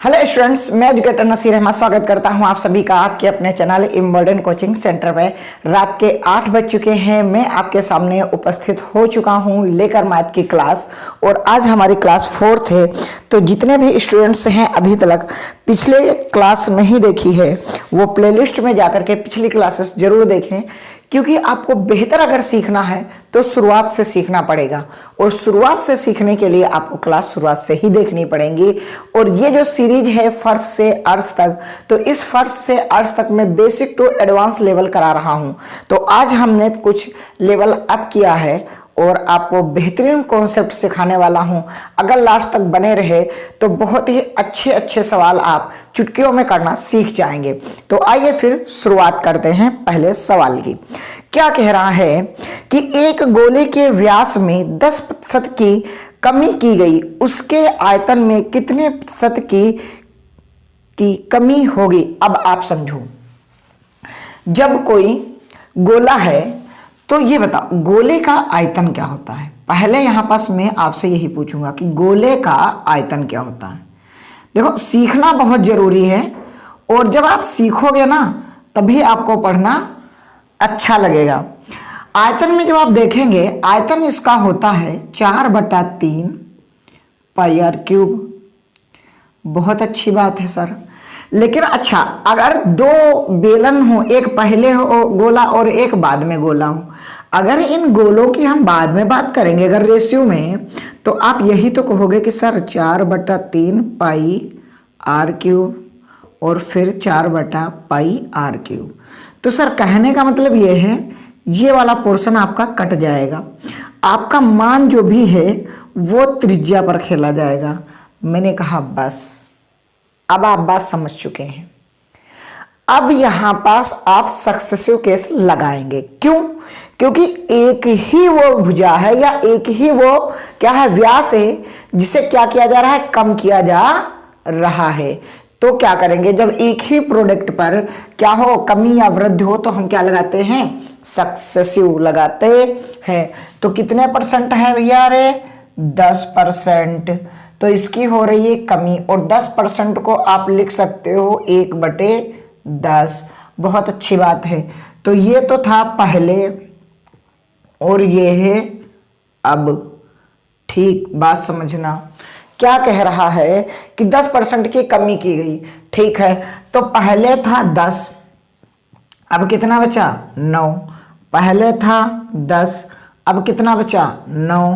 Hello students, मैं educator Naseer Ahmad स्वागत करता हूं आप सभी का आपके अपने चैनल इम्बर्डन कोचिंग सेंटर में। रात के 8 बज चुके हैं, मैं आपके सामने उपस्थित हो चुका हूं लेकर मैथ की क्लास। और आज हमारी क्लास 4th है। तो जितने भी स्टूडेंट्स हैं अभी तक पिछले क्लास नहीं देखी है वो प्लेलिस्ट में जाकर के पिछली क्लासेस जरूर देखें, क्योंकि आपको बेहतर अगर सीखना है तो शुरुआत से सीखना पड़ेगा। और शुरुआत से सीखने के लिए आपको क्लास शुरुआत से ही देखनी पड़ेगी। और ये जो सीरीज है फर्स्ट से अर्थ तक, तो इस फर्स्ट से अर्थ तक मैं बेसिक टू एडवांस लेवल करा रहा हूं। तो आज हमने कुछ लेवल अप किया है और आपको बेहतरीन कॉन्सेप्ट सिखाने वाला हूं। अगर लास्ट तक बने रहे तो बहुत ही अच्छे अच्छे सवाल आप चुटकियों में करना सीख जाएंगे। तो आइए फिर शुरुआत करते हैं पहले सवाल की। क्या कह रहा है कि एक गोले के व्यास में 10% की कमी की गई, उसके आयतन में कितने प्रतिशत की कमी होगी। अब आप समझो, जब कोई गोला है तो ये बताओ गोले का आयतन क्या होता है। पहले यहां पास मैं आपसे यही पूछूंगा कि गोले का आयतन क्या होता है। देखो, सीखना बहुत जरूरी है और जब आप सीखोगे ना तभी आपको पढ़ना अच्छा लगेगा। आयतन में जब आप देखेंगे, आयतन इसका होता है 4/3 πr³। बहुत अच्छी बात है सर। लेकिन अच्छा, अगर दो बेलन हो, एक पहले हो गोला और एक बाद में गोला हो, अगर इन गोलों की हम बाद में बात करेंगे अगर रेशियो में, तो आप यही तो कहोगे कि सर 4/3 πr³ और फिर 4/πr³। तो सर कहने का मतलब ये है, ये वाला पोर्शन आपका कट जाएगा, आपका मान जो भी है वो त्रिज्या पर खेला जाएगा। मैंने कहा बस, अब आप बात समझ चुके हैं। अब यहां पास आप सक्सेसिव केस लगाएंगे। क्यों? क्योंकि एक ही वो भुजा है या एक ही वो क्या है, व्यास है, जिसे क्या किया जा रहा है, कम किया जा रहा है। तो क्या करेंगे, जब एक ही प्रोडक्ट पर क्या हो, कमी या वृद्धि हो, तो हम क्या लगाते हैं, सक्सेसिव लगाते हैं। तो कितने परसेंट है भैया रे, 10%। तो इसकी हो रही है कमी और 10% को आप लिख सकते हो 1/10। बहुत अच्छी बात है। तो ये तो था पहले और ये है अब। ठीक बात समझना, क्या कह रहा है कि 10% की कमी की गई। ठीक है, तो पहले था 10, अब कितना बचा, 9। पहले था 10, अब कितना बचा, 9।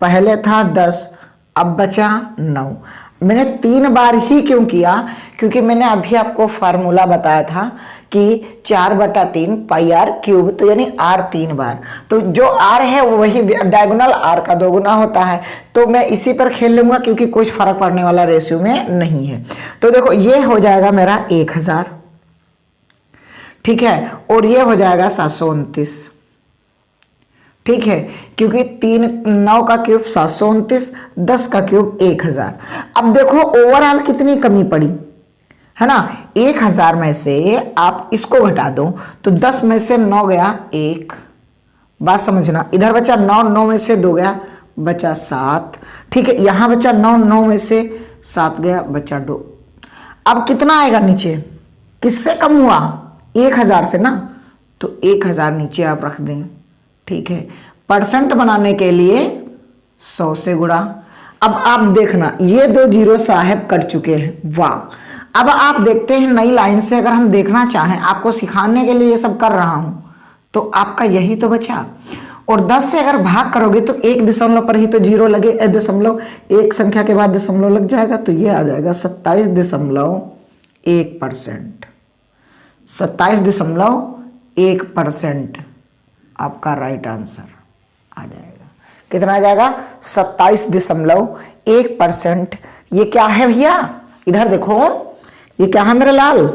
पहले था 10, अब बचा 9। मैंने 3 बार ही क्यों किया, क्योंकि मैंने अभी आपको फार्मूला बताया था कि 4/3 πr³, तो यानी r 3 बार। तो जो r है वो वही डायगोनल r का 2 गुना होता है। तो मैं इसी पर खेल लूंगा क्योंकि कुछ फर्क पड़ने वाला रेशियो में नहीं है। तो देखो, ये हो जाएगा मेरा 1000, ठीक है, और ये हो जाएगा 729। ठीक है, क्योंकि 9 का क्यूब 729, 10 का क्यूब 1000। अब देखो ओवरऑल कितनी कमी पड़ी है ना। 1000 में से आप इसको घटा दो तो 10 में से 9 गया 1। बात समझना, इधर बचा 9, 9 में से 2 गया, बचा 7। ठीक है, यहां बचा 9, 9 में से 7 गया, बचा 2। अब कितना आएगा नीचे, किससे कम हुआ, 1000 से ना। तो 1000 नीचे आप रख दें। ठीक है, परसेंट बनाने के लिए 100 से गुणा। अब आप देखना, ये 2 जीरो साहब कट चुके हैं, वाह। अब आप देखते हैं नई लाइन से, अगर हम देखना चाहें, आपको सिखाने के लिए ये सब कर रहा हूं, तो आपका यही तो बचा। और 10 से अगर भाग करोगे तो 1 दशमलव पर ही तो जीरो लगे, दशमलव एक संख्या के बाद दशमलव लग जाएगा, तो ये आ जाएगा 27.1%। 27.1% आपका राइट आंसर आ जाएगा। कितना आ जाएगा, 27.1%। ये क्या है भैया, इधर देखो, ये क्या है मेरे लाल,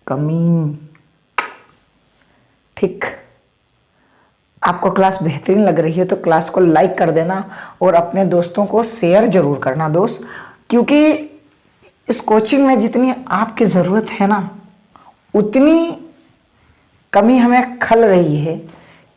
कमी। ठीक, आपको क्लास बेहतरीन लग रही है तो क्लास को लाइक कर देना और अपने दोस्तों को शेयर जरूर करना दोस्त, क्योंकि इस कोचिंग में जितनी आपकी ज़रूरत है ना उतनी कमी हमें खल रही है।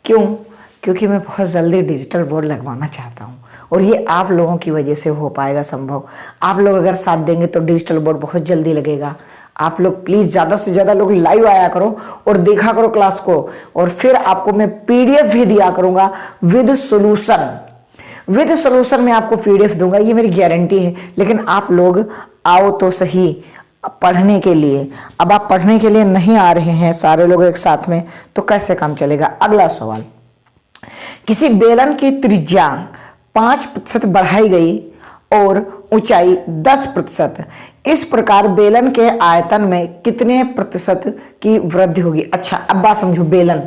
क्यों? क्योंकि मैं बहुत जल्दी डिजिटल बोर्ड लगवाना चाहता हूँ और ये आप लोगों की वजह से हो पाएगा संभव। आप लोग अगर साथ देंगे तो डिजिटल बोर्ड बहुत जल्दी लगेगा। आप लोग प्लीज ज्यादा से ज्यादा लोग लाइव आया करो और देखा करो क्लास को, और फिर आपको मैं पीडीएफ भी दिया करूंगा विद सॉल्यूशन में आपको पीडीएफ दूंगा, ये मेरी गारंटी है। लेकिन आप लोग आओ तो सही पढ़ने के लिए। अब आप पढ़ने के लिए नहीं आ रहे हैं सारे लोग एक साथ में, तो कैसे काम चलेगा। अगला सवाल, किसी बेलन की त्रिज्या 5% बढ़ाई गई और ऊंचाई 10%, इस प्रकार बेलन के आयतन में कितने प्रतिशत की वृद्धि होगी। अच्छा अब बात समझो, बेलन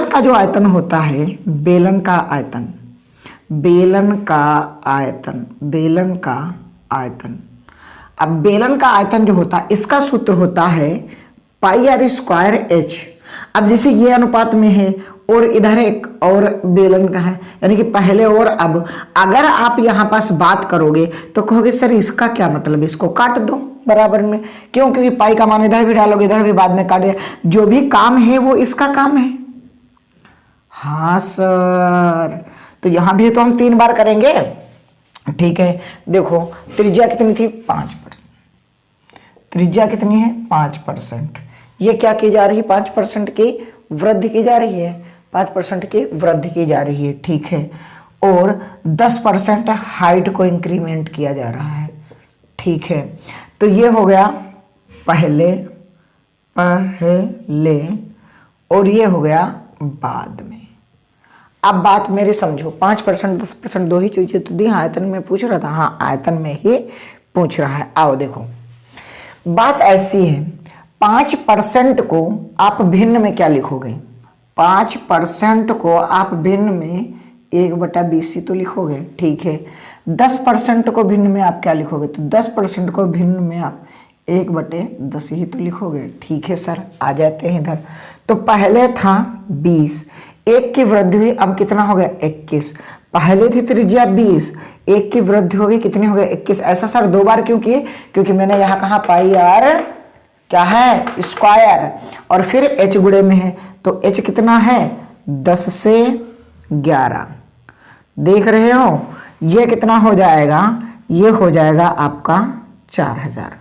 का जो आयतन होता है, बेलन का आयतन, अब बेलन का आयतन जो होता है इसका सूत्र होता है पाई आर स्क्वायर एच। अब जैसे ये अनुपात में है और इधर एक और बेलन का है, यानी कि पहले और अब, अगर आप यहाँ पास बात करोगे तो कहोगे सर इसका क्या मतलब, इसको काट दो बराबर में। क्यों? क्योंकि पाई का मान इधर भी डालोगे इधर भी बाद में काट दिया, जो भी काम है वो इसका काम है। हाँ सर, तो यहाँ भी तो हम 3 बार करेंगे। ठीक है, देखो त्रिज्या कितनी थी 5%, त्रिज्या कितनी है 5%, ये क्या की जा रही है 5% की वृद्धि की जा रही है, 5% की वृद्धि की जा रही है। ठीक है, और 10% हाइट को इंक्रीमेंट किया जा रहा है। ठीक है, तो ये हो गया पहले और ये हो गया बाद में। अब बात मेरी समझो, 5% 10% दो ही चीजें तो दी, आयतन में पूछ रहा था, हाँ आयतन में ही पूछ रहा है। आओ देखो बात ऐसी है, 5% को आप भिन्न में क्या लिखोगे, 5% को आप भिन्न में 1/20 तो लिखोगे। ठीक है, 10% को भिन्न में आप क्या लिखोगे, तो 10% को भिन्न में आप 1/10 ही तो लिखोगे। ठीक है सर, आ जाते हैं इधर। तो पहले था 20, 1 की वृद्धि हुई, अब कितना हो गया 21। पहले थी त्रिज्या 20, 1 की वृद्धि हो गई, कितनी हो गई 21। ऐसा सर 2 बार क्यों किए, क्योंकि मैंने यहाँ कहा पाई आर क्या है स्क्वायर, और फिर h गुणे में है, तो h कितना है 10 से 11। देख रहे हो, ये कितना हो जाएगा, ये हो जाएगा आपका 4000।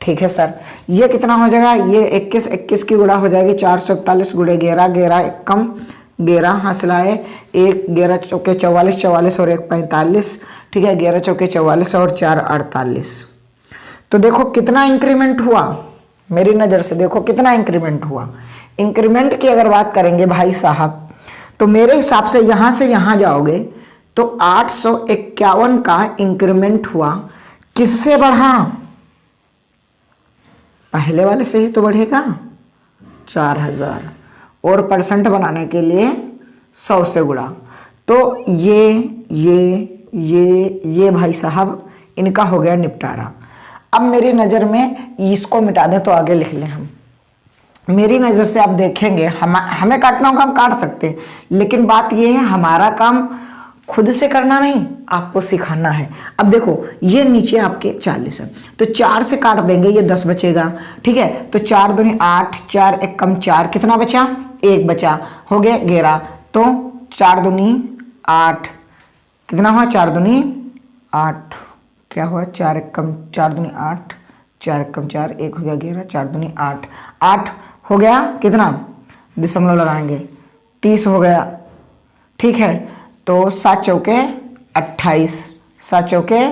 ठीक है सर, ये कितना हो जाएगा, ये 21 की गुणा हो जाएगी 441 गुणे 11, 11 एक कम 11 हासिलाए 1, 11 चौके 44, 44 और 1 45। ठीक है, 11 चौके 44 और 4 48। तो देखो कितना इंक्रीमेंट हुआ, मेरी नज़र से देखो कितना इंक्रीमेंट हुआ। इंक्रीमेंट की अगर बात करेंगे भाई साहब, तो मेरे हिसाब से यहाँ जाओगे तो 851 का इंक्रीमेंट हुआ। किससे बढ़ा, पहले वाले से ही तो बढ़ेगा 4000, और परसेंट बनाने के लिए 100 से गुणा। तो ये भाई साहब इनका हो गया निपटारा। अब मेरी नज़र में इसको मिटा दें तो आगे लिख लें हम। मेरी नज़र से आप देखेंगे, हमें काटना होगा हम काट सकते हैं, लेकिन बात ये है हमारा काम खुद से करना नहीं, आपको सिखाना है। अब देखो ये नीचे आपके 40 है, तो 4 से काट देंगे, ये 10 बचेगा। ठीक है, तो 4 दूनी 8, 4 एक कम 4, कितना बचा 1 बचा, हो गया 11। तो 4 दूनी 8, कितना हुआ 4 दूनी 8, क्या हुआ 4 एक कम 4 दूनी 8, 4 एक कम 4, 1 हो गया 11, 4 दूनी 8, 8 हो गया कितना, दशमलव लगाएंगे 30 हो गया। ठीक है, तो 7 चौके 28, 7 चौके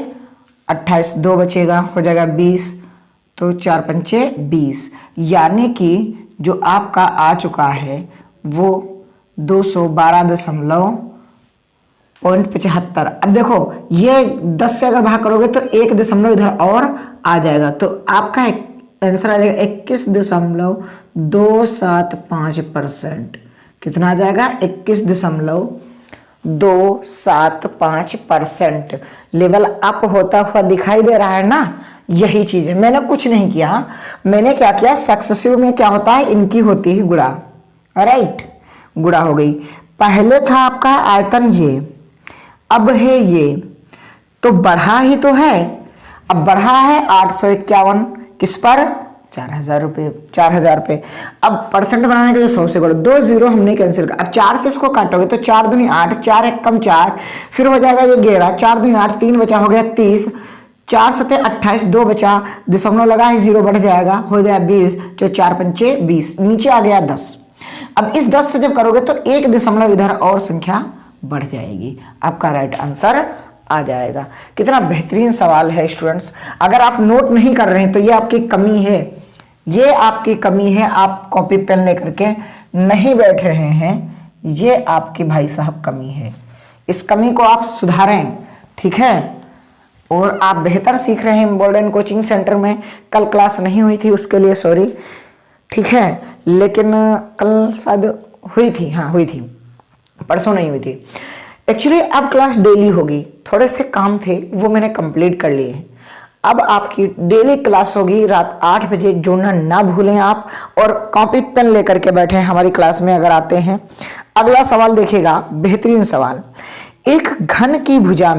28, 2 बचेगा हो जाएगा 20, तो 4 पंचे 20, यानी कि जो आपका आ चुका है वो 212.75। अब देखो ये 10 से अगर भाग करोगे तो 1 दशमलव इधर और आ जाएगा, तो आपका आंसर आ जाएगा 21.275%। कितना आ जाएगा 21.275%। लेवल अप होता हुआ दिखाई दे रहा है ना, यही चीज है। मैंने कुछ नहीं किया, मैंने क्या किया, सक्सेसिव में क्या होता है, इनकी होती है गुणा। राइट, गुणा हो गई। पहले था आपका आयतन ये, अब है ये, तो बढ़ा ही तो है। अब बढ़ा है 851 किस पर 4,000 रुपये, 4,000 रुपये। अब परसेंट बनाने के लिए 100 से गुणा, 2 जीरो हमने कैंसिल कर, अब 4 से इसको काटोगे तो 4 दूनी 8, 4 एक कम 4, फिर हो जाएगा ये 11, 4 दूनी 8, 3 बचा हो गया 30, 4 सते 28, 2 बचा, दशमलव लगा है, जीरो बढ़ जाएगा, हो गया 20, जो 4 पंचे 20, नीचे आ गया 10। अब इस 10 से जब करोगे तो 1 दशमलव इधर और संख्या बढ़ जाएगी, आपका राइट आंसर आ जाएगा। कितना बेहतरीन सवाल है स्टूडेंट्स। अगर आप नोट नहीं कर रहे हैं तो ये आपकी कमी है, ये आपकी कमी है, आप कॉपी पेन लेकर के नहीं बैठ रहे हैं, ये आपकी भाई साहब कमी है। इस कमी को आप सुधारें, ठीक है। और आप बेहतर सीख रहे हैं इम्बोल्डन कोचिंग सेंटर में। कल क्लास नहीं हुई थी उसके लिए सॉरी, ठीक है, लेकिन कल शायद हुई थी, हाँ हुई थी, परसों नहीं हुई थी। एक्चुअली अब क्लास डेली होगी, थोड़े से काम थे वो मैंने कंप्लीट कर लिए हैं। अब आपकी डेली क्लास होगी रात 8 बजे, जुड़ना ना भूलें आप, और कॉपी पेन लेकर के बैठे हमारी क्लास में अगर आते हैं। अगला सवाल देखिएगा, बेहतरीन सवाल। एक घन की भुजा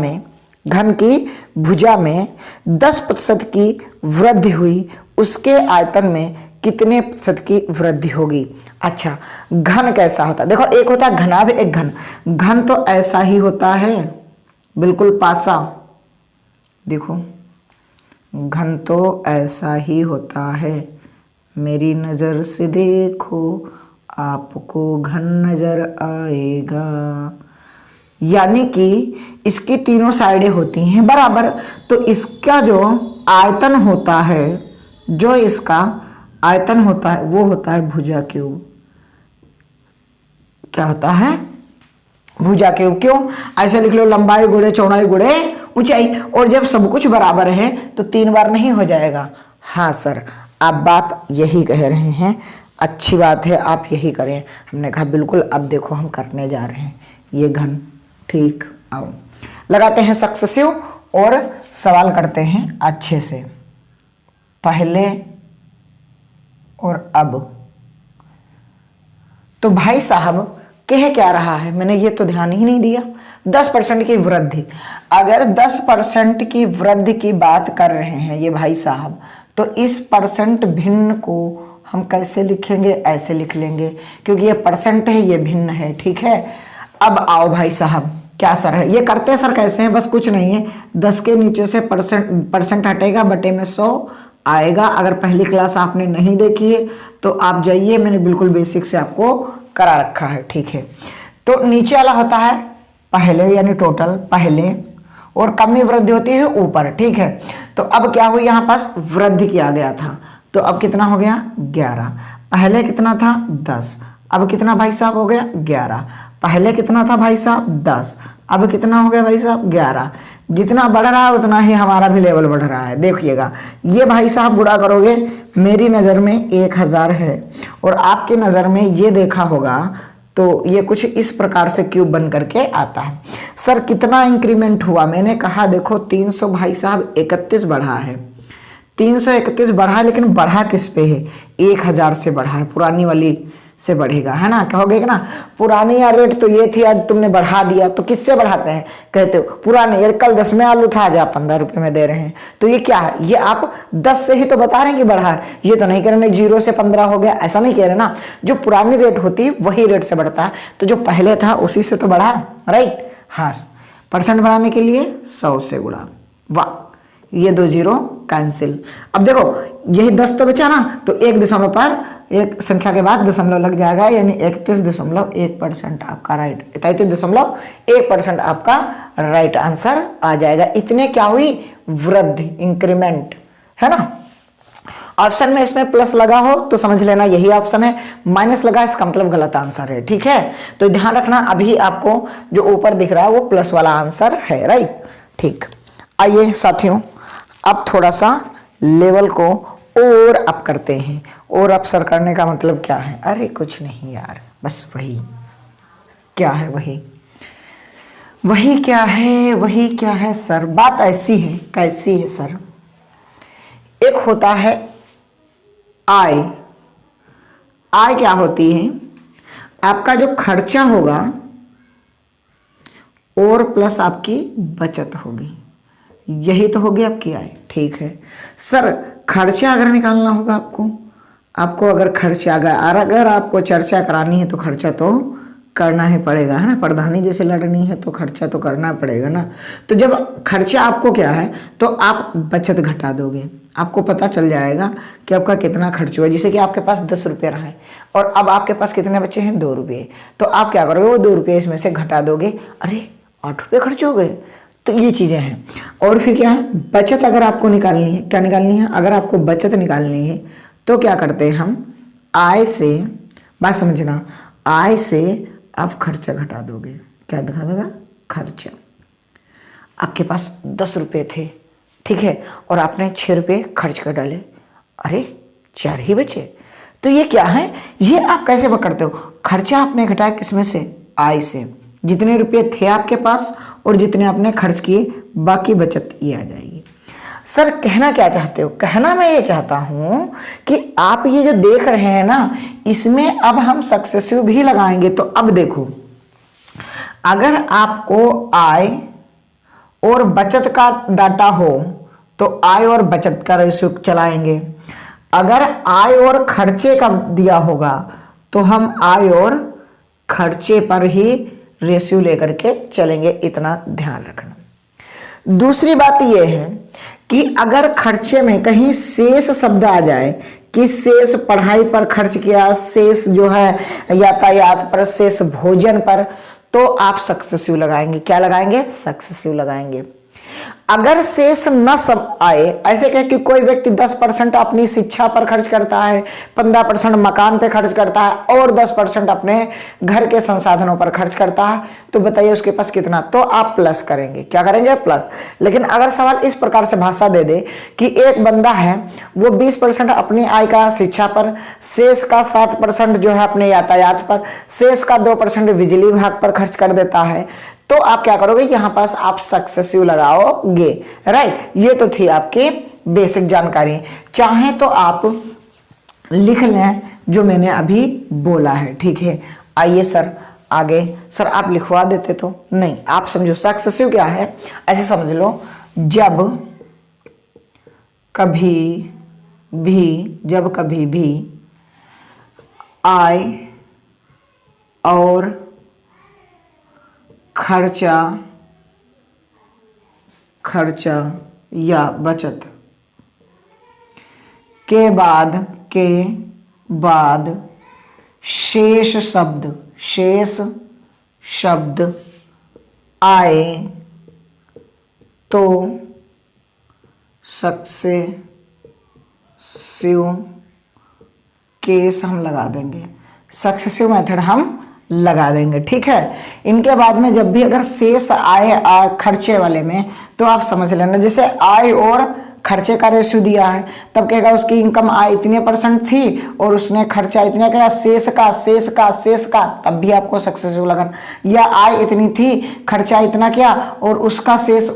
में 10% की वृद्धि हुई, उसके आयतन में कितने प्रतिशत की वृद्धि होगी। अच्छा, घन कैसा होता है, देखो एक होता है घनाभ, एक घन। घन तो ऐसा ही होता है, बिल्कुल पासा, देखो घन तो ऐसा ही होता है, मेरी नजर से देखो आपको घन नजर आएगा। यानी कि इसकी तीनों साइडें होती हैं बराबर, तो इसका जो आयतन होता है, जो इसका आयतन होता है वो होता है भुजा क्यूब। क्या होता है, भुजा क्यूब। क्यों, ऐसे लिख लो, लंबाई गुणे चौड़ाई गुणे ऊंचाई, और जब सब कुछ बराबर है तो 3 बार नहीं हो जाएगा। हाँ सर, आप बात यही कह रहे हैं, अच्छी बात है, आप यही करें। हमने कहा बिल्कुल, अब देखो हम करने जा रहे हैं ये घन, ठीक। आओ लगाते हैं सक्सेसिव और सवाल करते हैं अच्छे से। पहले और अब तो भाई साहब कह क्या रहा है, मैंने ये तो ध्यान ही नहीं दिया। 10% की वृद्धि, अगर 10% की वृद्धि की बात कर रहे हैं ये भाई साहब, तो इस परसेंट भिन्न को हम कैसे लिखेंगे, ऐसे लिख लेंगे, क्योंकि ये परसेंट है, ये भिन्न है, ठीक है। अब आओ भाई साहब, क्या सर है ये करते हैं सर, कैसे हैं, बस कुछ नहीं है, 10 के नीचे से परसेंट हटेगा, बटे में 100 आएगा। अगर पहली क्लास आपने नहीं देखी है तो आप जाइए, मैंने बिल्कुल बेसिक से आपको करा रखा है, ठीक है। तो नीचे वाला होता है पहले, यानी टोटल पहले, और कम में वृद्धि होती है ऊपर, ठीक है। तो अब क्या हुई, यहाँ पास वृद्धि किया गया था, तो अब कितना हो गया 11। पहले कितना था 10, अब कितना भाई साहब हो गया 11। पहले कितना था भाई साहब 10, अब कितना हो गया भाई साहब 11। जितना बढ़ रहा है उतना ही हमारा भी लेवल बढ़ रहा है। देखिएगा, ये भाई साहब गुणा करोगे, मेरी नज़र में 1000 है और आपकी नज़र में ये देखा होगा, तो ये कुछ इस प्रकार से क्यूब बन करके आता है। सर कितना इंक्रीमेंट हुआ, मैंने कहा देखो 300 भाई साहब 31 बढ़ा है, 331 बढ़ा, लेकिन बढ़ा किस पे है, 1000 से बढ़ा है, पुरानी वाली से बढ़ेगा, है ना। कहोगे कि ना पुरानी या रेट तो ये थी, आज तुमने बढ़ा दिया, तो किससे बढ़ाते हैं, कहते हो पुराने, यार कल 10 में आलू था, आज आप 15 रुपये में दे रहे हैं, तो ये क्या है, ये आप 10 से ही तो बता रहे हैं कि बढ़ा है, ये तो नहीं कह रहे 0 से 15 हो गया, ऐसा नहीं कह रहे ना। जो पुरानी रेट होती है वही रेट से बढ़ता है, तो जो पहले था उसी से तो बढ़ा, राइट। हाँ, परसेंट बढ़ाने के लिए 100 से गुणा, वाह, ये 2 जीरो कैंसिल। अब देखो यही 10 तो बचा ना, तो 1 दशमलव पर एक संख्या के बाद दशमलव लग जाएगा, यानी 31.1% आपका राइट, 33.1% आपका राइट आंसर आ जाएगा। इतने क्या हुई, वृद्धि, इंक्रीमेंट, है ना। ऑप्शन में इसमें प्लस लगा हो तो समझ लेना यही ऑप्शन है, माइनस लगा इसका मतलब गलत आंसर है, ठीक है। तो ध्यान रखना, अभी आपको जो ऊपर दिख रहा है वो प्लस वाला आंसर है, राइट, ठीक। आइए साथियों, अब थोड़ा सा लेवल को और अप करते हैं। और अप सर करने का मतलब क्या है, अरे कुछ नहीं यार, बस वही क्या है, वही क्या है सर। बात ऐसी है, कैसी है सर, एक होता है आय। आय क्या होती है, आपका जो खर्चा होगा और प्लस आपकी बचत होगी, यही तो होगी आपकी आय, ठीक है। सर खर्चा अगर निकालना होगा आपको अगर खर्चा अगर आपको चर्चा करानी है तो खर्चा तो करना ही पड़ेगा, है ना। प्रधानी जैसे लड़नी है तो खर्चा तो करना पड़ेगा ना। तो जब खर्चा आपको क्या है तो आप बचत घटा दोगे, आपको पता चल जाएगा कि आपका कितना खर्च हुआ। जैसे कि आपके पास 10 रुपये रहा है और अब आपके पास कितने बचे हैं, 2 रुपये। तो आप क्या करोगे, वो 2 रुपये इसमें से घटा दोगे, अरे 8 रुपये खर्च हो गए। तो ये चीज़ें हैं। और फिर क्या है, बचत अगर आपको निकालनी है, क्या निकालनी है, अगर आपको बचत निकालनी है तो क्या करते हैं हम, आय से, बात समझना, आय से आप खर्चा घटा दोगे। क्या दिखाएगा, खर्चा। आपके पास 10 रुपये थे, ठीक है, और आपने 6 रुपये खर्च कर डाले, अरे 4 ही बचे। तो ये क्या है, ये आप कैसे पकड़ते हो, खर्चा आपने घटाया किसमें से, आय से। जितने रुपये थे आपके पास और जितने आपने खर्च किए, बाकी बचत ये आ जाएगी। सर कहना क्या चाहते हो, कहना मैं ये चाहता हूं कि आप ये जो देख रहे हैं ना, इसमें अब हम सक्सेसिव भी लगाएंगे। तो अब देखो, अगर आपको आय और बचत का डाटा हो तो आय और बचत का रेशियो चलाएंगे। अगर आय और खर्चे का दिया होगा तो हम आय और खर्चे पर ही रेशियो लेकर के चलेंगे, इतना ध्यान रखना। दूसरी बात यह है कि अगर खर्चे में कहीं शेष शब्द आ जाए कि शेष पढ़ाई पर खर्च किया, शेष जो है यातायात पर, शेष भोजन पर, तो आप सक्सेसिव लगाएंगे। क्या लगाएंगे, सक्सेसिव लगाएंगे। अगर शेष न सब आए, ऐसे कहे कि कोई व्यक्ति 10% अपनी शिक्षा पर खर्च करता है, 15% मकान पे खर्च करता है और 10% अपने घर के संसाधनों पर खर्च करता है, तो बताइए उसके पास कितना, तो आप प्लस करेंगे। क्या करेंगे, प्लस। लेकिन अगर सवाल इस प्रकार से भाषा दे दे कि एक बंदा है वो 20% अपनी आय का शिक्षा पर, शेष का 7% जो है अपने यातायात पर, शेष का 2% बिजली विभाग पर खर्च कर देता है, तो आप क्या करोगे, यहां पास आप सक्सेसिव लगाओगे, राइट। ये तो थी आपकी बेसिक जानकारी। चाहे तो आप लिख लें जो मैंने अभी बोला है, ठीक है। आइए सर आगे, सर आप लिखवा देते तो, नहीं आप समझो सक्सेसिव क्या है, ऐसे समझ लो, जब कभी भी आय और खर्चा या बचत के बाद शेष शब्द आए तो सक्सेसिव केस हम लगा देंगे, सक्सेसिव मेथड हम लगा देंगे, ठीक है। इनके बाद में जब भी अगर शेष आय खर्चे वाले में, तो आप समझ लेना, जैसे आय और खर्चे का रेशियो दिया है, तब कहेगा उसकी इनकम आय इतने % थी और उसने खर्चा इतने किया, शेष का, तब भी आपको सक्सेसिव लगाना। या आय इतनी थी, खर्चा इतना किया और उसका शेष,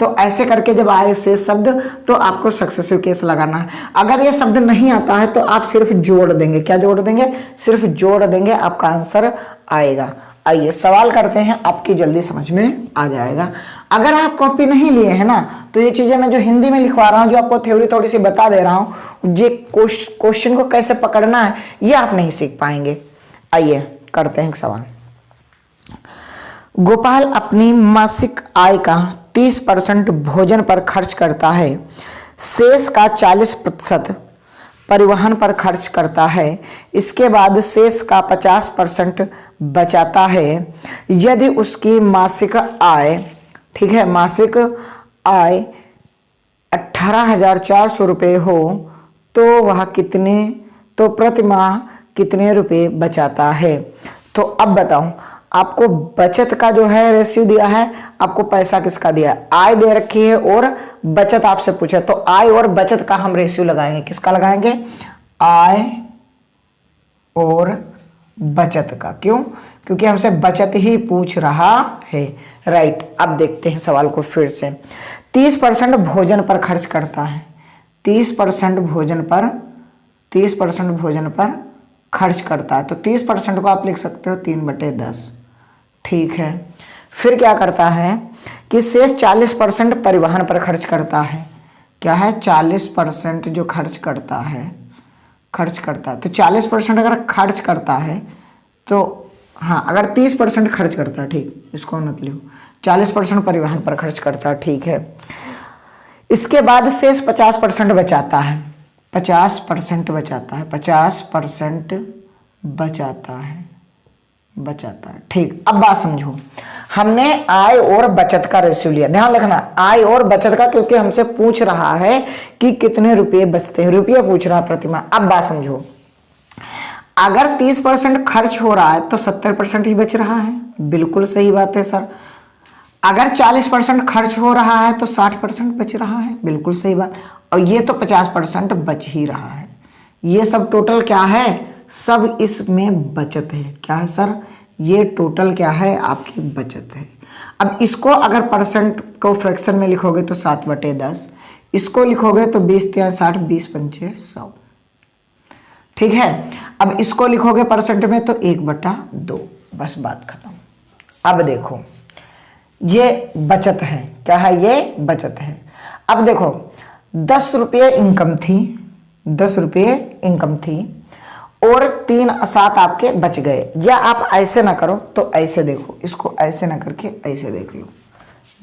तो ऐसे करके जब आए शेष शब्द तो आपको सक्सेसिव केस लगाना है। अगर ये शब्द नहीं आता है तो आप सिर्फ जोड़ देंगे। क्या जोड़ देंगे, सिर्फ जोड़ देंगे, आपका आंसर आएगा। आइए सवाल करते हैं, आपकी जल्दी समझ में आ जाएगा। अगर आप कॉपी नहीं लिए हैं ना, तो ये चीजें मैं जो हिंदी में लिखवा रहा हूँ, जो आपको थ्योरी थोड़ी सी बता दे रहा हूँ, ये क्वेश्चन को कैसे पकड़ना है ये आप नहीं सीख पाएंगे। आइए करते हैं एक सवाल। गोपाल अपनी मासिक आय का 30% भोजन पर खर्च करता है, शेष का 40% परिवहन पर खर्च करता है, इसके बाद शेष का 50% बचाता है। यदि उसकी मासिक आय, ठीक है, मासिक आय 18,400 रुपये हो तो वह प्रति माह कितने रुपए बचाता है। तो अब बताऊं, आपको बचत का जो है रेशियो दिया है, आपको पैसा किसका दिया है, आय दे रखी है और बचत आपसे पूछे, तो आय और बचत का हम रेशियो लगाएंगे। किसका लगाएंगे, आय और बचत का। क्यों, क्योंकि हमसे बचत ही पूछ रहा है, राइट। अब देखते हैं सवाल को फिर से। 30% भोजन पर खर्च करता है, 30% भोजन पर खर्च करता है, तो 30% को आप लिख सकते हो 3/10, ठीक है। फिर क्या करता है कि शेष 40% परिवहन पर खर्च करता है, क्या है 40% जो खर्च करता है तो 40% अगर खर्च करता है तो हाँ, अगर 30% खर्च करता है, ठीक, इसको मत लिखो, 40% परिवहन पर खर्च करता है, ठीक है। इसके बाद शेष 50% बचाता है, 50% बचाता है, 50% बचाता है, ठीक। अब बात समझो, हमने आय और बचत का रेशियो लिया, ध्यान रखना आय और बचत का, क्योंकि हमसे पूछ रहा है कि कितने रुपए बचते हैं, रुपया पूछ रहा है प्रतिमाह। अब बात समझो, अगर 30% खर्च हो रहा है तो 70% ही बच रहा है, बिल्कुल सही बात है सर। अगर 40% खर्च हो रहा है तो 60% बच रहा है, बिल्कुल सही बात। और ये तो 50% बच ही रहा है, ये सब टोटल क्या है, सब इसमें बचत है। क्या है सर, ये टोटल क्या है, आपकी बचत है। अब इसको अगर परसेंट को फ्रैक्शन में लिखोगे तो 7/10, इसको लिखोगे तो 20×3 = 60, 20×5 = 100, ठीक है। अब इसको लिखोगे परसेंट में तो 1/2, बस बात खत्म। अब देखो ये बचत है, क्या है, ये बचत है। अब देखो 10 रुपये इनकम थी, 10 रुपये इनकम थी और 3/7 आपके बच गए। या आप ऐसे ना करो तो ऐसे देखो, इसको ऐसे ना करके ऐसे देख लो,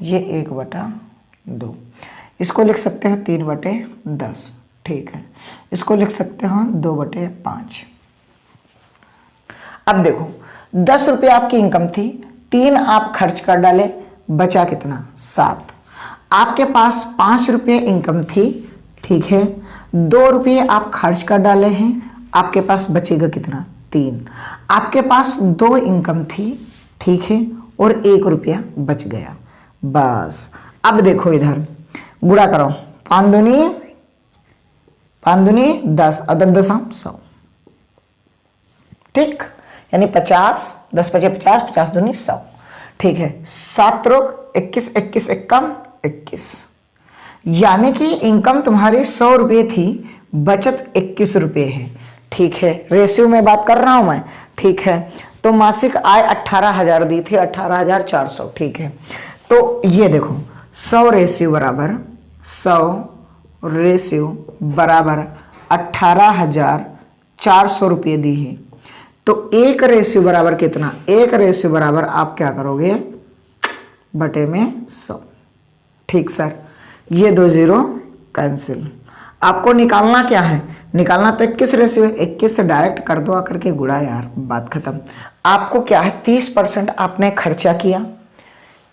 ये 1/2, इसको लिख सकते हैं 3/10, ठीक है। इसको लिख सकते हो 2/5। अब देखो 10 रुपये आपकी इनकम थी, 3 आप खर्च कर डाले, बचा कितना, 7। आपके पास 5 रुपये इनकम थी, ठीक है, 2 रुपये आप खर्च कर डाले हैं, आपके पास बचेगा कितना, 3। आपके पास 2 इनकम थी, ठीक है, और 1 रुपया बच गया, बस। अब देखो इधर गुणा करो, 5 दूनी 10 और 10 100, ठीक, यानी 50, 10×5 = 50, 50 दूनी 100, ठीक है। 7 × 21, 21 एकम 21, यानी कि इनकम तुम्हारी 100 रुपये थी, बचत 21 रुपये है, ठीक है। रेशियो में बात कर रहा हूं मैं, ठीक है। तो मासिक आय 18,000 दी थी, 18,400, ठीक है। तो ये देखो 100 रेशियो बराबर 18,400 रुपये दी है। तो 1 रेशियो बराबर कितना, 1 रेशियो बराबर आप क्या करोगे, बटे में 100, ठीक सर। ये 2 0 कैंसिल। आपको निकालना क्या है, निकालना तो 21 रेशियो है, 21 से डायरेक्ट कर दो आकर के गुणा, यार बात खत्म। आपको क्या है, 30% आपने खर्चा किया,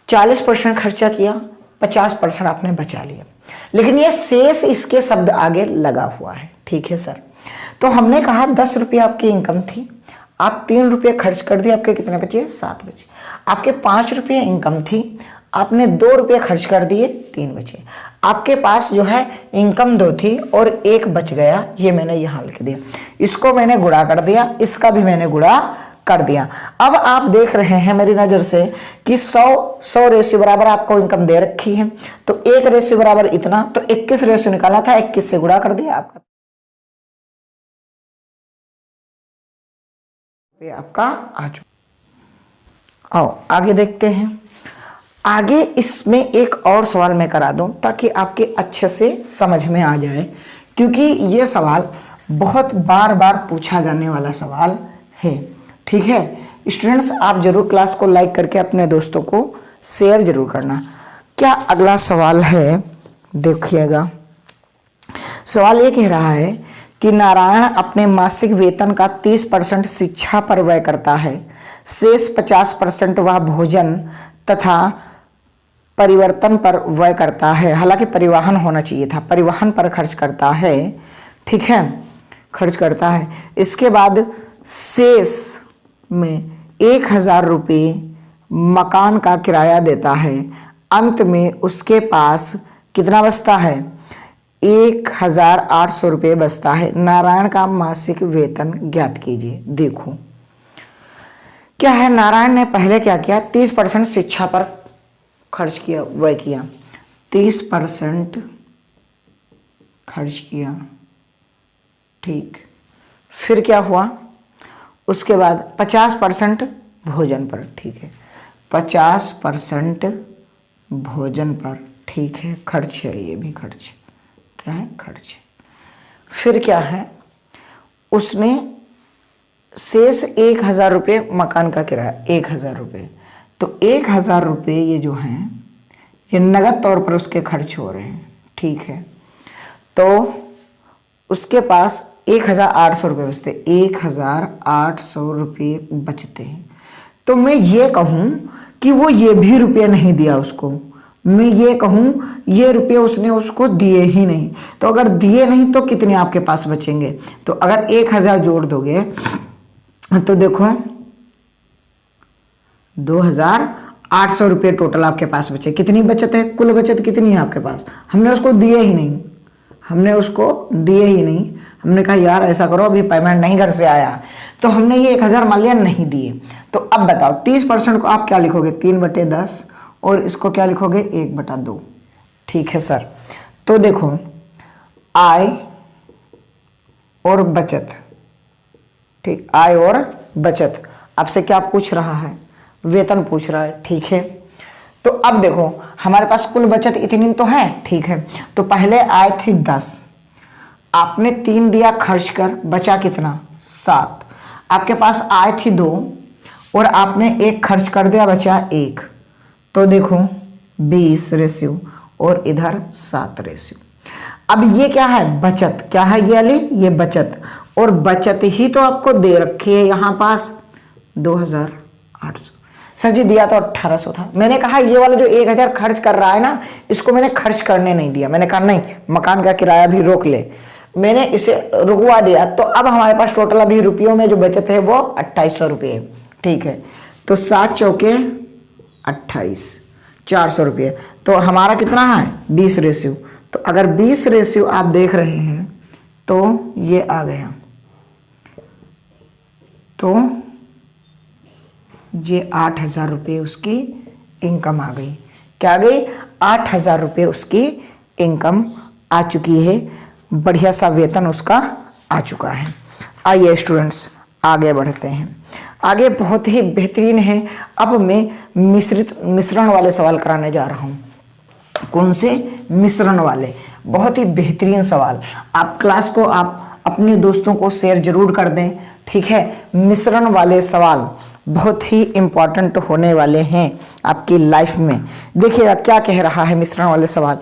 40% खर्चा किया, 50% आपने बचा लिया, लेकिन ये शेष इसके शब्द आगे लगा हुआ है, ठीक है सर। तो हमने कहा 10 रुपये आपकी इनकम थी, आप 3 रुपये खर्च कर दिए, आपके कितने बचे, 7 बचे। आपके 5 रुपये इनकम थी, आपने 2 रुपये खर्च कर दिए, 3 बचे। आपके पास जो है इनकम 2 थी और 1 बच गया, ये मैंने यहाँ लिख दिया, इसको मैंने गुणा कर दिया, इसका भी मैंने गुणा कर दिया। अब आप देख रहे हैं मेरी नज़र से कि 100 रेशियो बराबर आपको इनकम दे रखी है, तो 1 रेशियो बराबर इतना, तो 21 रेशियो निकाला था, 21 से गुणा कर दिया, आपका आ चुका। आओ आगे देखते हैं। आगे इसमें एक और सवाल मैं करा दूं ताकि आपके अच्छे से समझ में आ जाए, क्योंकि ये सवाल बहुत बार बार पूछा जाने वाला सवाल है, ठीक है। स्टूडेंट्स, आप जरूर क्लास को लाइक करके अपने दोस्तों को शेयर जरूर करना। क्या अगला सवाल है, देखिएगा। सवाल ये कह रहा है कि नारायण अपने मासिक वेतन का 30% शिक्षा पर व्यय करता है, शेष 50% वह भोजन तथा परिवर्तन पर व्यय करता है। हालांकि परिवहन होना चाहिए था, परिवहन पर खर्च करता है, ठीक है, खर्च करता है। इसके बाद शेष में 1,000 रुपये मकान का किराया देता है, अंत में उसके पास कितना बचता है, 1,800 रुपये बचता है। नारायण का मासिक वेतन ज्ञात कीजिए। देखो क्या है, नारायण ने पहले क्या किया, 30% शिक्षा पर खर्च किया, व्यय किया, 30% खर्च किया, ठीक। फिर क्या हुआ, उसके बाद 50% भोजन पर, ठीक है, 50% भोजन पर, ठीक है, खर्च है, ये भी खर्च, क्या है, खर्च। फिर क्या है, उसने शेष 1,000 रुपये मकान का किराया, 1,000 रुपये। तो 1,000 रुपये ये जो हैं ये नगद तौर पर उसके खर्च हो रहे हैं, ठीक है। तो उसके पास 1,800 रुपये बचते, 1,800 रुपये बचते हैं। तो मैं ये कहूँ कि वो ये भी रुपये नहीं दिया उसको, मैं ये कहूँ ये रुपये उसने उसको दिए ही नहीं। तो अगर दिए नहीं तो कितने आपके पास बचेंगे? तो अगर 1,000 जोड़ दोगे तो देखो 2,800 रुपये टोटल आपके पास बचे। कितनी बचत है, कुल बचत कितनी है आपके पास? हमने उसको दिए ही नहीं, हमने उसको दिए ही नहीं। हमने कहा यार ऐसा करो, अभी पेमेंट नहीं घर से आया, तो हमने ये 1,000 मान लिया नहीं दिए। तो अब बताओ 30% को आप क्या लिखोगे? 3/10, और इसको क्या लिखोगे? 1/2। ठीक है सर। तो देखो आय और बचत, ठीक, आय और बचत आपसे क्या पूछ रहा है? वेतन पूछ रहा है, ठीक है। तो अब देखो हमारे पास कुल बचत इतनी तो है, ठीक है। तो पहले आय थी 10, आपने 3 दिया खर्च कर, बचा कितना? 7। आपके पास आय थी 2 और आपने 1 खर्च कर दिया, बचा 1। तो देखो 20 रेशियो और इधर 7 रेशियो। अब ये क्या है? बचत। क्या है ये वाली? ये बचत। और बचत ही तो आपको दे रखी है यहाँ पास 2,800। सर जी दिया तो 1,800 था। मैंने कहा ये वाला जो 1,000 खर्च कर रहा है ना, इसको मैंने खर्च करने नहीं दिया। मैंने कहा नहीं, मकान का किराया भी रोक ले, मैंने इसे रुकवा दिया। तो अब हमारे पास टोटल अभी रुपयों में जो बचत है वो 2,800 रुपये है, ठीक है। तो 7 चौके 28, 400 रुपये। तो हमारा कितना है? 20 रेशियो। तो अगर 20 रेशियो आप देख रहे हैं तो ये आ गया, तो ये 8,000 रुपये उसकी इनकम आ गई। क्या आ गई? 8,000 रुपये उसकी इनकम आ चुकी है। बढ़िया सा वेतन उसका आ चुका है। आइए स्टूडेंट्स आगे बढ़ते हैं। आगे बहुत ही बेहतरीन है। अब मैं मिश्रण वाले सवाल कराने जा रहा हूँ। कौन से? मिश्रण वाले। बहुत ही बेहतरीन सवाल। आप क्लास को आप अपने दोस्तों को शेयर जरूर कर दें, ठीक है। मिश्रण वाले सवाल बहुत ही इंपॉर्टेंट होने वाले हैं आपकी लाइफ में। देखिएगा क्या कह रहा है मिश्रण वाले सवाल।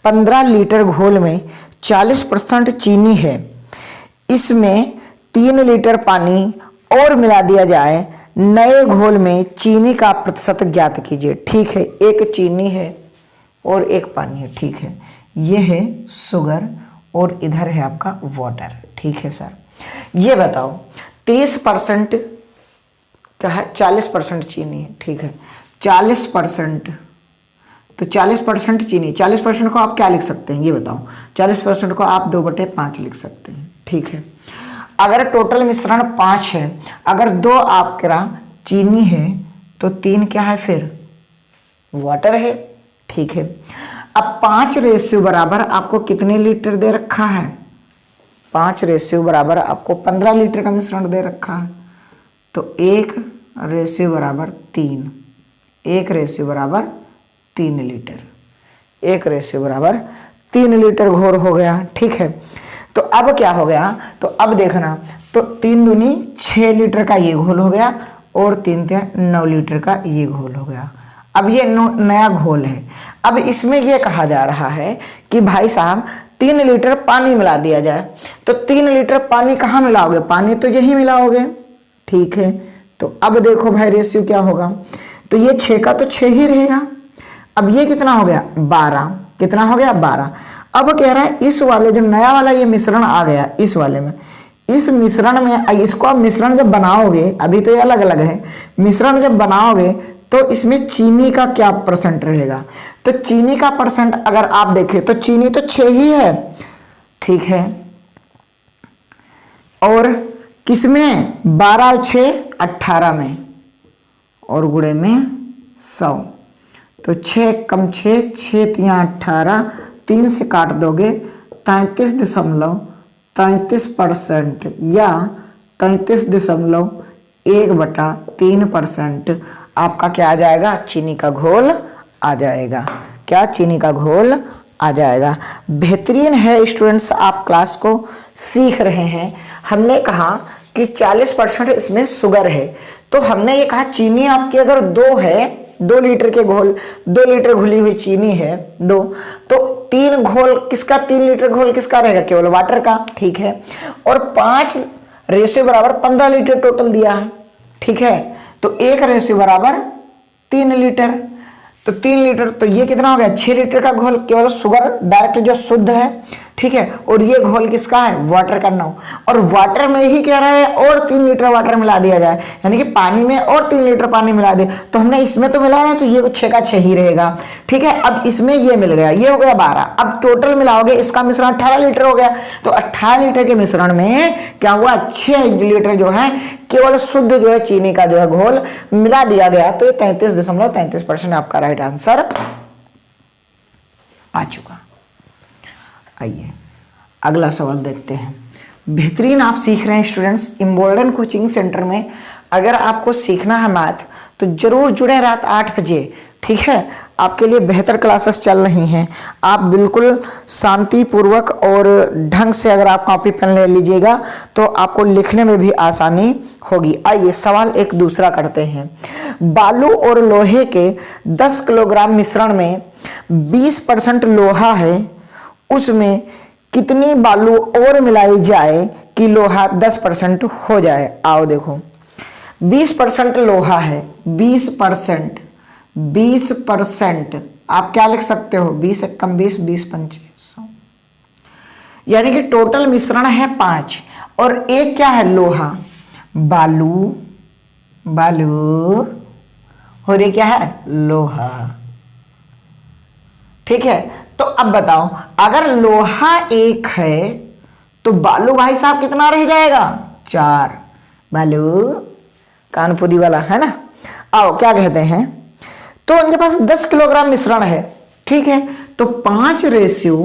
15 लीटर घोल में 40% चीनी है, इसमें 3 लीटर पानी और मिला दिया जाए, नए घोल में चीनी का प्रतिशत ज्ञात कीजिए। ठीक है, एक चीनी है और एक पानी है, ठीक है। ये है शुगर और इधर है आपका वाटर, ठीक है सर। ये बताओ 30% क्या है? 40% चीनी है, ठीक है। 40%, तो 40% चीनी, 40% को आप क्या लिख सकते हैं ये बताओ? 40% को आप 2/5 लिख सकते हैं, ठीक है। अगर टोटल मिश्रण 5 है, अगर 2 आपका चीनी है तो 3 क्या है? फिर वाटर है, ठीक है। अब 5 रेशियो बराबर आपको कितने लीटर दे रखा है? 5 रेशियो बराबर आपको 15 लीटर का मिश्रण दे रखा है। तो 1 रेशियो बराबर 3, 1 रेशियो बराबर 3 लीटर, 1 रेशियो बराबर 3 लीटर घोर हो गया, ठीक है। तो अब क्या हो गया? तो अब देखना, तो 3 दूनी 6 लीटर का ये घोल हो गया और 3 तिया 9 लीटर का ये घोल हो गया। अब ये नया घोल है। अब इसमें ये कहा जा रहा है कि भाई साहब 3 लीटर पानी मिला दिया जाए। तो 3 लीटर पानी कहाँ मिलाओगे? पानी तो यही मिलाओगे, ठीक है। तो अब देखो भाई रेशियो क्या होगा? तो ये 6 का तो 6 ही रहेगा। अब ये कितना हो गया? 12। कितना हो गया? 12। अब कह रहा है इस वाले जो नया वाला ये मिश्रण आ गया, इस वाले में, इस मिश्रण में इसको आप मिश्रण जब बनाओगे, अभी तो ये अलग अलग है, मिश्रण जब बनाओगे तो इसमें चीनी का क्या परसेंट रहेगा? तो चीनी का परसेंट अगर आप देखें तो चीनी तो 6 ही है, ठीक है। और किसमें? 12 और 6 18 में, और गुणे में 100। तो 6 कम 6, 6 तिया 18, 3 से काट दोगे 33.33% या 33.1/3% आपका क्या आ जाएगा? चीनी का घोल आ जाएगा। क्या? चीनी का घोल आ जाएगा। बेहतरीन है स्टूडेंट्स, आप क्लास को सीख रहे हैं। हमने कहा कि 40% इसमें शुगर है, तो हमने ये कहा चीनी आपकी अगर 2 है, 2 लीटर के घोल, 2 लीटर घुली हुई चीनी है 2, तो 3 घोल किसका, 3 लीटर घोल किसका रहेगा, केवल वाटर का, ठीक है। और 5 रेशियो बराबर 15 लीटर टोटल दिया है, ठीक है। तो 1 रेशियो बराबर 3 लीटर, तो 3 लीटर, तो ये कितना हो गया, 6 लीटर का घोल, केवल शुगर डायरेक्ट जो शुद्ध है, ठीक है। और ये घोल किसका है, वाटर का 9, और वाटर में ही कह रहा है और 3 लीटर वाटर मिला दिया जाए, यानी कि पानी में और 3 लीटर पानी मिला दे। तो हमने इसमें तो मिलाया ना, तो ये 6 का 6 ही रहेगा, ठीक है। अब इसमें ये मिल गया, ये हो गया 12। अब टोटल मिलाओगे, इसका मिश्रण 18 लीटर हो गया, तो 18 लीटर के मिश्रण में क्या हुआ, 6 लीटर जो है केवल शुद्ध जो है चीनी का जो है घोल मिला दिया गया। तो ये 33.33% आपका राइट आंसर आ चुका। आइए अगला सवाल देखते हैं। बेहतरीन आप सीख रहे हैं स्टूडेंट्स, इम्बोल्डन कोचिंग सेंटर में अगर आपको सीखना है मैथ तो जरूर जुड़े रात 8 बजे, ठीक है। आपके लिए बेहतर क्लासेस चल रही हैं। आप बिल्कुल शांतिपूर्वक और ढंग से अगर आप कॉपी पेन ले लीजिएगा तो आपको लिखने में भी आसानी होगी। आइए सवाल एक दूसरा करते हैं। बालू और लोहे के 10 किलोग्राम मिश्रण में 20% लोहा है, उसमें कितनी बालू और मिलाई जाए कि लोहा 10% हो जाए। आओ देखो, 20% लोहा है, 20% आप क्या लिख सकते हो, 20 एकम 20, 20 पंचे 100, यानी कि टोटल मिश्रण है 5 और एक क्या है, लोहा, बालू और ये क्या है, लोहा, ठीक है। तो अब बताओ, अगर लोहा 1 है तो बालू भाई साहब कितना रह जाएगा, 4। बालू कानपुरी वाला है ना। आओ क्या कहते हैं, तो उनके पास 10 किलोग्राम मिश्रण है, ठीक है। तो 5 रेशियो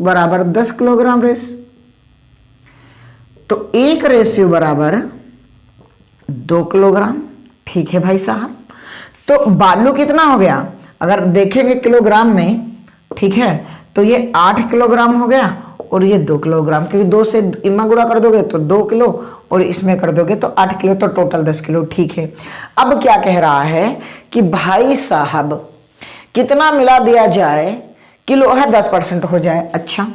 बराबर 10 किलोग्राम रेशियो, तो 1 रेशियो बराबर 2 किलोग्राम, ठीक है भाई साहब। तो बालू कितना हो गया, अगर देखेंगे किलोग्राम में, ठीक है, तो ये 8 किलोग्राम हो गया और ये 2 किलोग्राम, क्योंकि 2 से इमा गुणा कर दोगे तो 2 किलो और इसमें कर दोगे तो 8 किलो, तो टोटल 10 किलो, ठीक है। अब क्या कह रहा है कि भाई साहब कितना मिला दिया जाए कि लोहा 10% हो जाए। अच्छा,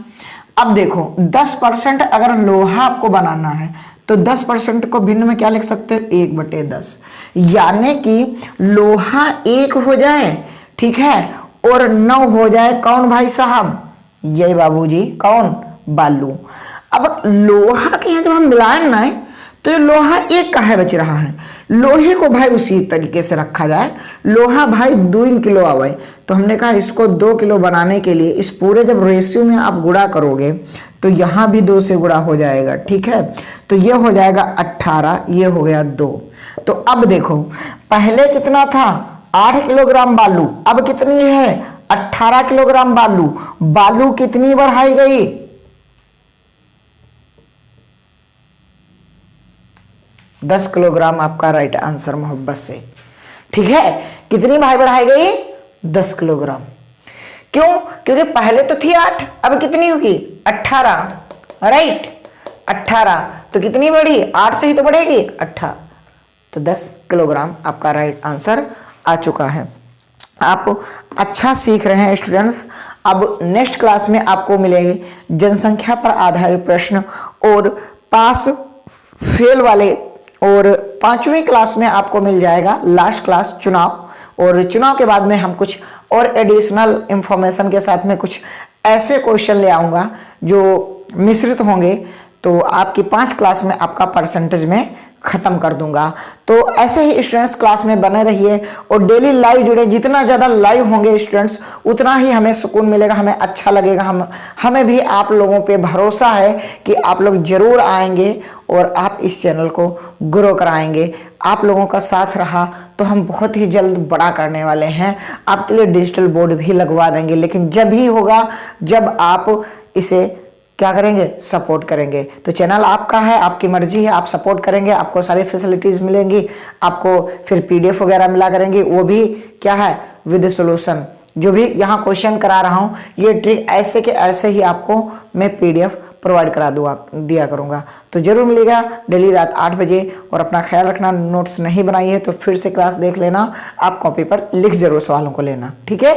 अब देखो 10% अगर लोहा आपको बनाना है तो 10% को भिन्न में क्या लिख सकते हो, 1/10, यानी कि लोहा 1 हो जाए, ठीक है, और 9 हो जाए कौन भाई साहब, ये बाबूजी कौन, बालू। अब लोहा के यहाँ जब हम मिलाएं ना तो ये लोहा 1 का है बच रहा है, लोहे को भाई उसी तरीके से रखा जाए। लोहा भाई 2 किलो आवे, तो हमने कहा इसको 2 किलो बनाने के लिए इस पूरे जब रेशियो में आप गुणा करोगे तो यहाँ भी 2 से गुणा हो जाएगा, ठीक है। तो ये हो जाएगा 18, ये हो गया 2। तो अब देखो, पहले कितना था, 8 किलोग्राम बालू, अब कितनी है, 18 किलोग्राम बालू। बालू कितनी बढ़ाई गई, 10 किलोग्राम आपका राइट आंसर मोहब्बत से, ठीक है। कितनी भाई बढ़ाई गई, 10 किलोग्राम। क्यों, क्योंकि पहले तो थी 8, अब कितनी होगी, 18, राइट, 18, तो कितनी बढ़ी, 8 से ही तो बढ़ेगी 18, तो 10 किलोग्राम आपका राइट आंसर आ चुका है। आप अच्छा सीख रहे हैं स्टूडेंट्स। अब नेक्स्ट क्लास में आपको मिलेंगे जनसंख्या पर आधारित प्रश्न और पास फेल वाले, और 5वीं क्लास में आपको मिल जाएगा लास्ट क्लास चुनाव, और चुनाव के बाद में हम कुछ और एडिशनल इंफॉर्मेशन के साथ में कुछ ऐसे क्वेश्चन ले आऊँगा जो मिश्रित होंगे, तो आपकी 5 क्लास में आपका परसेंटेज में ख़त्म कर दूंगा। तो ऐसे ही स्टूडेंट्स क्लास में बने रहिए और डेली लाइव जुड़े। जितना ज़्यादा लाइव होंगे स्टूडेंट्स उतना ही हमें सुकून मिलेगा, हमें अच्छा लगेगा। हमें भी आप लोगों पे भरोसा है कि आप लोग ज़रूर आएंगे और आप इस चैनल को ग्रो कराएंगे। आप लोगों का साथ रहा तो हम बहुत ही जल्द बड़ा करने वाले हैं। आपके लिए डिजिटल बोर्ड भी लगवा देंगे, लेकिन जब ही होगा जब आप इसे क्या करेंगे, सपोर्ट करेंगे। तो चैनल आपका है, आपकी मर्जी है, आप सपोर्ट करेंगे, आपको सारी फैसिलिटीज़ मिलेंगी, आपको फिर PDF वगैरह मिला करेंगे, वो भी क्या है, विद सॉल्यूशन। जो भी यहाँ क्वेश्चन करा रहा हूँ ये ट्रिक ऐसे के ऐसे ही आपको मैं PDF प्रोवाइड करा दिया करूँगा। तो जरूर मिलेगा डेली रात 8 बजे। और अपना ख्याल रखना, नोट्स नहीं बनाई है तो फिर से क्लास देख लेना, आप कॉपी पर लिख जरूर सवालों को लेना, ठीक है।